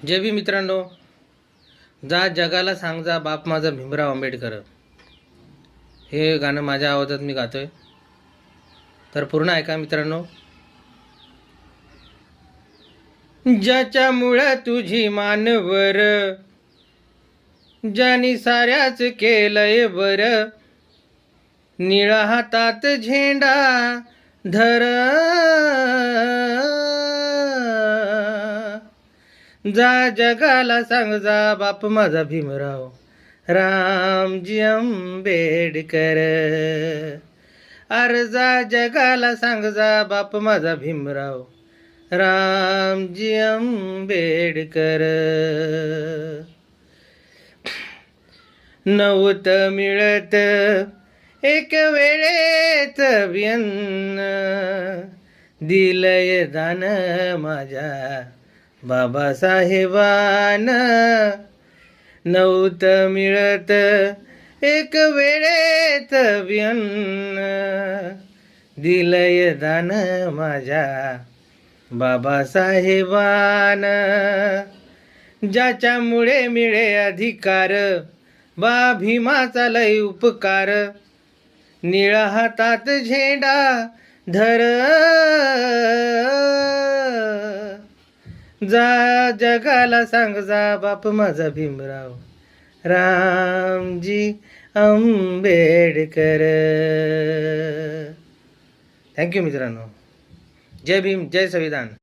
जय भीम मित्रांनो. जा जगाला सांग जा बाप माझा भीमराव आंबेडकर. हे गाणं माझ्या आवाजात मी गातोय, तर पूर्ण ऐका मित्रांनो. ज्याच्यामुळे तुझी मानवर, ज्यानी साऱ्याच केलंय बर, निळा हातात झेंडा धर. जा जगाला सांग जा बाप माझा भीमराव रामजी आंबेडकर. अरे जा जगाला सांग जा बाप माझा भीमराव रामजी आंबेडकर. नव्हतं मिळत एक वेळेत व्यन्न, दिलंय दान माझ्या बाबासाहेबान. नव्हतं मिळत एक वेळेत व्यन्न, दिलंय दान माझ्या बाबासाहेबान. ज्याच्यामुळे मिळे अधिकार, बा भीमाचा लय उपकार, निळा हातात झेंडा धर. जा जगाला सांग जा बाप माझा भीमराव रामजी आंबेडकर. थँक्यू मित्रांनो. जय भीम, जय संविधान.